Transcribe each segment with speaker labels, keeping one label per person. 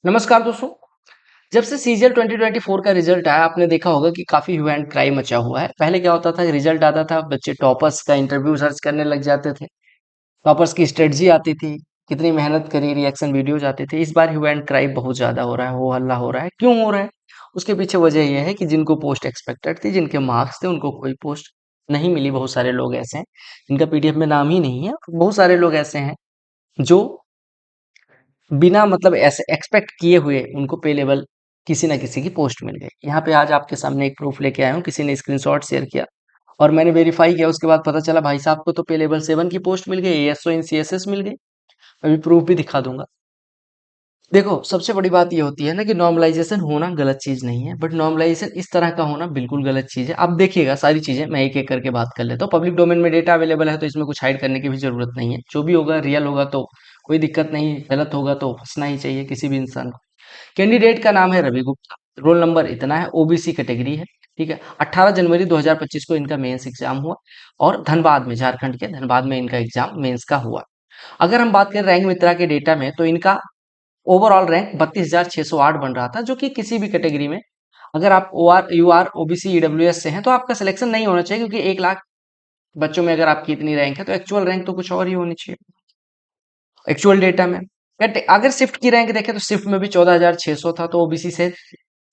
Speaker 1: नमस्कार दोस्तों। जब से सीजीएल 2024 का रिजल्ट आया आपने देखा होगा कि काफी ह्यू एंड क्राई मचा हुआ है। पहले क्या होता था, रिजल्ट आता था, बच्चे टॉपर्स का इंटरव्यू सर्च करने लग जाते थे, टॉपर्स की स्ट्रेटजी आती थी, कितनी मेहनत करी, रिएक्शन वीडियोज आते थे। इस बार ह्यू एंड क्राई बहुत ज्यादा हो रहा है, हो हल्ला हो रहा है। क्यों हो रहा है? उसके पीछे वजह यह है कि जिनको पोस्ट एक्सपेक्टेड थी, जिनके मार्क्स थे, उनको कोई पोस्ट नहीं मिली। बहुत सारे लोग ऐसे हैं जिनका पीडीएफ में नाम ही नहीं है। बहुत सारे लोग ऐसे हैं जो बिना मतलब ऐसे एक्सपेक्ट किए हुए उनको पे लेवल किसी ना किसी की पोस्ट मिल गई। यहाँ पे आज आपके सामने एक प्रूफ लेके आया हूँ, किसी ने स्क्रीनशॉट शेयर किया और मैंने वेरीफाई किया। उसके बाद पता चला भाई साहब को तो पे लेवल 7 की पोस्ट मिल गई, एएसओ इन सीएसएस मिल गई। अभी प्रूफ भी दिखा दूंगा। देखो, सबसे बड़ी बात ये होती है ना कि नॉर्मलाइजेशन होना गलत चीज नहीं है, बट नॉर्मलाइजेशन इस तरह का होना बिल्कुल गलत चीज है। अब देखिएगा, सारी चीजें मैं एक एक करके बात कर लेता हूँ। पब्लिक डोमेन में डेटा अवेलेबल है तो इसमें कुछ हाइड करने की भी जरूरत नहीं है। जो भी होगा रियल होगा तो कोई दिक्कत नहीं, गलत होगा तो हंसना ही चाहिए किसी भी इंसान को। कैंडिडेट का नाम है रवि गुप्ता, रोल नंबर इतना है, ओबीसी कैटेगरी है। ठीक है, 18 जनवरी 2025 को इनका मेंस एग्जाम हुआ और धनबाद में, झारखंड के धनबाद में इनका एग्जाम मेंस का हुआ। अगर हम बात करें रैंक मित्रा के डेटा में तो इनका ओवरऑल रैंक 32,608 बन रहा था, जो कि किसी भी कैटेगरी में अगर आप O R U R OBC EWS से हैं तो आपका सिलेक्शन नहीं होना चाहिए, क्योंकि 1 लाख बच्चों में अगर आपकी इतनी रैंक है तो एक्चुअल रैंक तो कुछ और ही होनी चाहिए एक्चुअल डेटा में। बट अगर शिफ्ट की रैंक देखें तो शिफ्ट में भी 14,600 था, तो ओबीसी से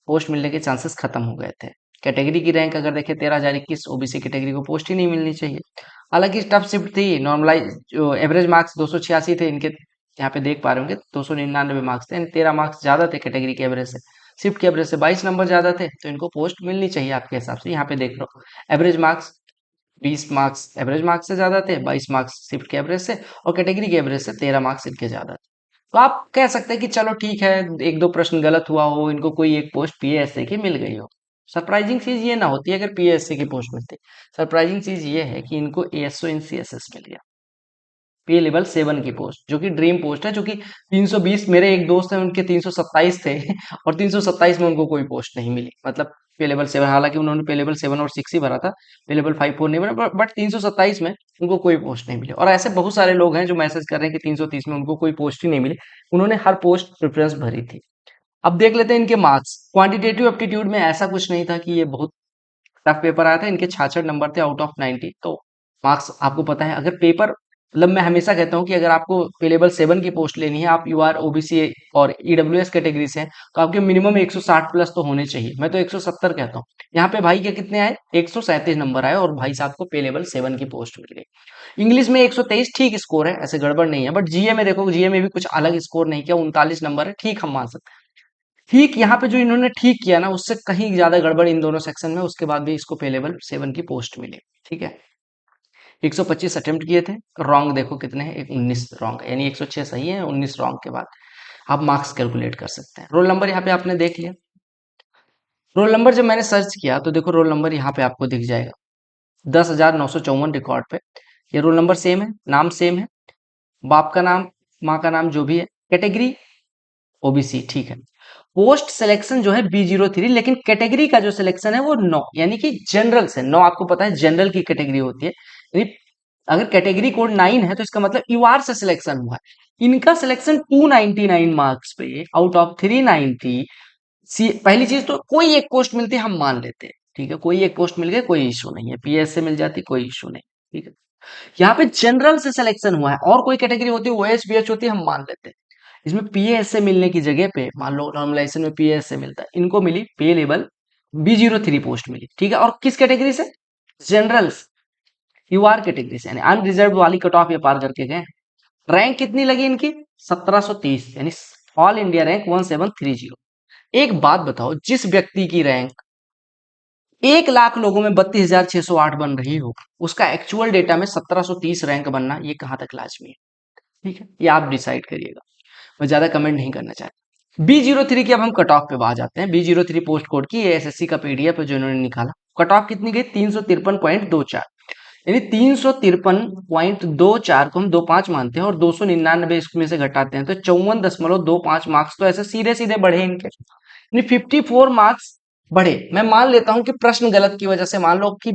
Speaker 1: पोस्ट मिलने के चांसेस खत्म हो गए थे। कैटेगरी की रैंक अगर देखें 13,021, ओबीसी कैटेगरी को पोस्ट ही नहीं मिलनी चाहिए। हालांकि टफ शिफ्ट थी, नॉर्मलाइज जो एवरेज मार्क्स 286 थे इनके, यहाँ पे देख पा रहे होंगे 299 मार्क्स थे, 13 मार्क्स ज्यादा थे कैटेगरी के एवरेज से। शिफ्ट के एवरेज से 22 नंबर ज्यादा थे, तो इनको पोस्ट मिलनी चाहिए आपके हिसाब से। यहाँ पे देख लो, average marks 20 marks average marks से ज्यादा थे, 22 मार्क्स शिफ्ट के एवरेज से, और कैटेगरी के एवरेज से 13 मार्क्स इनके ज्यादा थे। तो आप कह सकते हैं कि चलो ठीक है, एक दो प्रश्न गलत हुआ हो, इनको कोई एक पोस्ट पीएसए की मिल गई हो। सरप्राइजिंग चीज ये ना होती अगर पीएसए की पोस्ट मिलती। सरप्राइजिंग चीज ये है कि इनको एएसओ इन सीएसएस मिल गया, पे लेवल 7 की पोस्ट, जो कि ड्रीम पोस्ट है। जो कि 320, मेरे एक दोस्त हैं उनके 327 थे और 327 में उनको कोई पोस्ट नहीं मिली। मतलब पे लेवल 7, हालांकि उन्होंने पे लेवल 7 और 6 ही भरा था, पे लेवल 5 4 नहीं भरा, बट 327 में उनको कोई पोस्ट नहीं मिली। और ऐसे बहुत सारे लोग हैं जो मैसेज कर रहे हैं कि 330 में उनको कोई पोस्ट ही नहीं मिली, उन्होंने हर पोस्ट प्रेफरेंस भरी थी। अब देख लेते हैं इनके मार्क्स। क्वांटिटेटिव एप्टीट्यूड में ऐसा कुछ नहीं था कि ये बहुत टफ पेपर आया था, इनके 66 नंबर थे आउट ऑफ 90। तो मार्क्स आपको पता है, अगर पेपर मतलब मैं हमेशा कहता हूँ कि अगर आपको पे लेवल 7 की पोस्ट लेनी है, आप यूआर ओबीसी और ईडब्ल्यूएस कैटेगरी से हैं, तो आपके मिनिमम 160 प्लस तो होने चाहिए। मैं तो 170 कहता हूँ। यहाँ पे भाई के कितने आए, 137 नंबर आए और भाई साहब को पे लेवल 7 की पोस्ट मिल गई। इंग्लिश में 123 ठीक स्कोर है, ऐसे गड़बड़ नहीं है। बट जीए में देखो, जीए में भी कुछ अलग स्कोर नहीं किया, 39 नंबर है, ठीक हम मान सकते हैं। ठीक यहाँ पे जो इन्होंने ठीक किया ना, उससे कहीं ज्यादा गड़बड़ इन दोनों सेक्शन में, उसके बाद भी इसको पे लेवल 7 की पोस्ट मिली। ठीक है, 125 अटेम्प्ट किए थे, रॉन्ग देखो कितने हैं, 19 रॉन्ग, यानी 106 सही है, 19 रॉन्ग के बाद आप मार्क्स कैलकुलेट कर सकते हैं। रोल नंबर यहाँ पे आपने देख लिया। रोल नंबर जब मैंने सर्च किया तो देखो, रोल नंबर यहाँ पे आपको दिख जाएगा 10,954 रिकॉर्ड पे। ये रोल नंबर सेम है, नाम सेम है, बाप का नाम, माँ का नाम, जो भी है। कैटेगरी ओबीसी, ठीक है। पोस्ट सिलेक्शन जो है B03, लेकिन कैटेगरी का जो सिलेक्शन है वो 9, यानी कि जनरल से 9। आपको पता है जनरल की कैटेगरी होती है, यानी अगर कैटेगरी कोड 9 है तो इसका मतलब यूआर से सिलेक्शन हुआ है। इनका सिलेक्शन 299 मार्क्स पे आउट ऑफ 390। पहली चीज तो कोई एक पोस्ट मिलती है हम मान लेते हैं, ठीक है, कोई एक पोस्ट मिल गई, कोई इशू नहीं है, पीएस से मिल जाती, कोई इशू नहीं। ठीक है, यहाँ पे जनरल से सिलेक्शन हुआ है, और कोई कैटेगरी होती है, ओएच बीएच होती है, हम मान लेते हैं। इसमें पीएस से मिलने की जगह पे, मान लो नॉर्मलाइजेशन में पीएस से मिलता है, इनको मिली पे लेवल B03 पोस्ट मिली। ठीक है, और किस कैटेगरी से? जनरल यूआर कैटेगरी से, यानी अनरिजर्व वाली कट ऑफ ये पार करके गए। रैंक कितनी लगी इनकी? 1730, यानी ऑल इंडिया रैंक 1730। एक बात बताओ, जिस व्यक्ति की रैंक 1 लाख लोगों में 32,608 बन रही हो, उसका एक्चुअल डेटा में 1730 रैंक बनना, ये कहां तक लाजमी है? ठीक है, ये आप डिसाइड करिएगा, मैं ज्यादा कमेंट नहीं करना चाहता। B03 की अब हम कट ऑफ पे आ जाते हैं। B03 पोस्ट कोड की एसएससी का पीडीएफ है जो इन्होंने निकाला। कट ऑफ कितनी गई? 353.24, यानी 353.24 को हम 25 मानते हैं और 299 इसमें से घटाते हैं तो 54.25 मार्क्स तो ऐसे सीधे सीधे बढ़े इनके, यानी 54 मार्क्स बढ़े। मैं मान लेता हूं कि प्रश्न गलत की वजह से, मान लो कि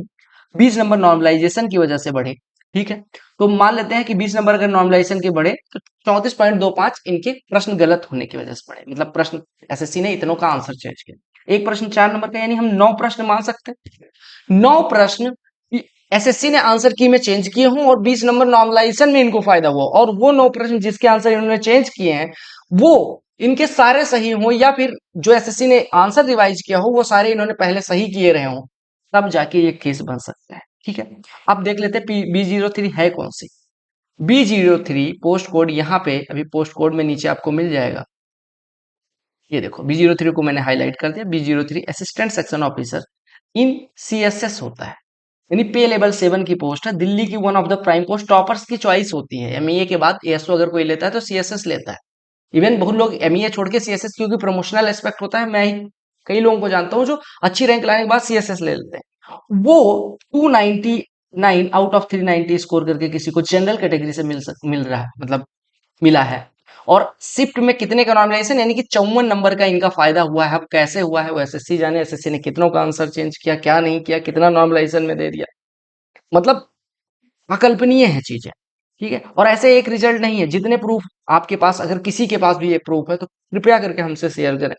Speaker 1: 20 नंबर नॉर्मलाइजेशन की वजह से बढ़े, ठीक है। तो मान लेते हैं कि 20 नंबर अगर नॉर्मलाइजेशन के बढ़े तो 34.25 इनके प्रश्न गलत होने की वजह से बढ़े, मतलब प्रश्न एसएससी ने इतनों का आंसर चेंज किया। एक प्रश्न 4 नंबर का, यानी हम 9 प्रश्न मान सकते हैं। 9 प्रश्न एसएससी ने आंसर की में चेंज किए हों और 20 नंबर नॉर्मलाइजेशन में इनको फायदा हुआ, और वो 9 प्रश्न जिसके आंसर इन्होंने चेंज किए हैं वो इनके सारे सही हों, या फिर जो एसएससी ने आंसर रिवाइज किया हो वो सारे इन्होंने पहले सही किए रहे हों, तब जाके ये केस बन सकता है। ठीक है। अब देख लेते हैं B03 है कौन सी। B03 पोस्ट कोड, यहाँ पे अभी पोस्ट कोड में नीचे आपको मिल जाएगा, ये देखो B03 को मैंने हाईलाइट कर दिया। B03 assistant section officer in CSS होता है, यानी पे लेवल 7 की पोस्ट है। दिल्ली की one of the prime post, toppers की चॉइस होती है। एमईए के बाद एएसओ अगर कोई लेता है तो सीएसएस लेता है। इवन बहुत लोग एमईए छोड़ के सीएसएस, क्योंकि प्रमोशनल एस्पेक्ट होता है, मैं ही कई लोगों को जानता हूँ जो अच्छी रैंक लाने के बाद सीएसएस ले लेते हैं। वो 299 आउट ऑफ 390 स्कोर करके किसी को जनरल कैटेगरी से मिल रहा है, मतलब मिला है। और शिफ्ट में कितने का नॉर्मलाइजेशन, यानी कि 54 नंबर का इनका फायदा हुआ है। अब कैसे हुआ है वो एसएससी जाने, एसएससी ने कितनों का आंसर चेंज किया, क्या नहीं किया, कितना नॉर्मलाइजेशन में दे दिया, मतलब अकल्पनीय है चीजें। ठीक है। और ऐसे एक रिजल्ट नहीं है, जितने प्रूफ आपके पास, अगर किसी के पास भी ये प्रूफ है तो कृपया करके हमसे शेयर करें।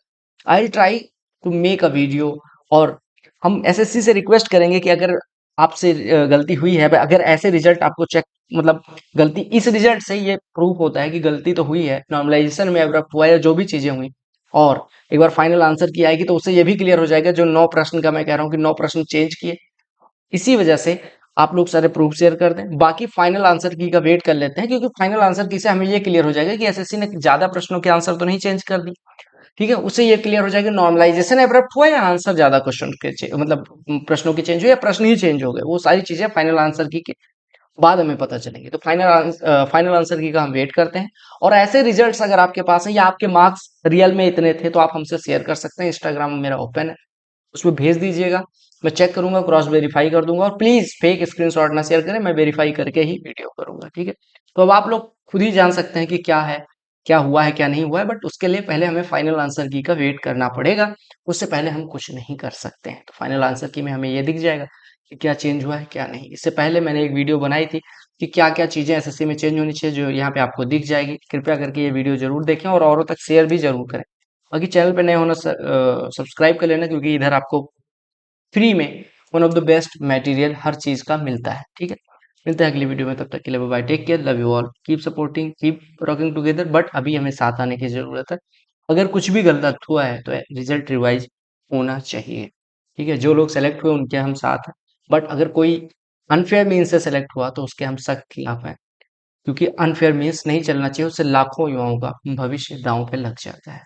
Speaker 1: I try to make a video, और हम एसएससी से रिक्वेस्ट करेंगे कि अगर आपसे गलती हुई है, अगर ऐसे रिजल्ट आपको चेक, मतलब गलती इस रिजल्ट से ये प्रूफ होता है कि गलती तो हुई है, नॉर्मलाइजेशन में एब्रप्ट हुआ है, जो भी चीजें हुई, और एक बार फाइनल आंसर की आएगी तो उससे ये भी क्लियर हो जाएगा, जो 9 प्रश्न का मैं कह रहा हूँ कि 9 प्रश्न चेंज किए, इसी वजह से आप लोग सारे प्रूफ शेयर कर दें। बाकी फाइनल आंसर की का वेट कर लेते हैं, क्योंकि फाइनल आंसर की से हमें ये क्लियर हो जाएगा कि एसएससी ने ज्यादा प्रश्नों के आंसर तो नहीं चेंज कर दी। ठीक है। उससे ये क्लियर हो जाएगा नॉर्मलाइजेशन एब्रप्ट हुआ या आंसर ज्यादा क्वेश्चन के मतलब प्रश्नों के चेंज हुए या प्रश्न ही चेंज हो गए, वो सारी चीजें फाइनल आंसर की के बाद हमें पता चलेंगी। तो फाइनल आंसर की का हम वेट करते हैं। और ऐसे रिजल्ट्स अगर आपके पास हैं या आपके मार्क्स रियल में इतने थे तो आप हमसे शेयर कर सकते हैं। इंस्टाग्राम मेरा ओपन है, उसमें भेज दीजिएगा, मैं चेक करूंगा, क्रॉस वेरीफाई कर दूंगा। और प्लीज फेक स्क्रीनशॉट ना शेयर करें, मैं वेरीफाई करके ही वीडियो करूंगा। ठीक है। तो अब आप लोग खुद ही जान सकते हैं कि क्या है, क्या हुआ है, क्या नहीं हुआ है, बट उसके लिए पहले हमें फाइनल आंसर की का वेट करना पड़ेगा। उससे पहले हम कुछ नहीं कर सकते हैं। तो फाइनल आंसर की में हमें ये दिख जाएगा कि क्या चेंज हुआ है, क्या नहीं। इससे पहले मैंने एक वीडियो बनाई थी कि क्या क्या चीजें एसएससी में चेंज होनी चाहिए, जो यहाँ पे आपको दिख जाएगी। कृपया करके ये वीडियो जरूर देखें और औरों तक शेयर भी जरूर करें। बाकी चैनल पे नए होना सब्सक्राइब कर लेना, क्योंकि इधर आपको फ्री में one of the best material हर चीज का मिलता है। ठीक है। मिलते हैं अगली वीडियो में, तब तक के लिए bye, take care, love you all, keep supporting, keep rocking together. But अभी हमें साथ आने की जरूरत है। अगर कुछ भी गलत हुआ है तो रिजल्ट रिवाइज होना चाहिए। ठीक है। जो लोग सेलेक्ट हुए उनके हम साथ हैं, बट अगर कोई अनफेयर मीन्स से सेलेक्ट हुआ तो उसके हम सख्त खिलाफ हैं, क्योंकि अनफेयर मीन्स नहीं चलना चाहिए, उससे लाखों युवाओं का भविष्य दांव पे लग जाता है।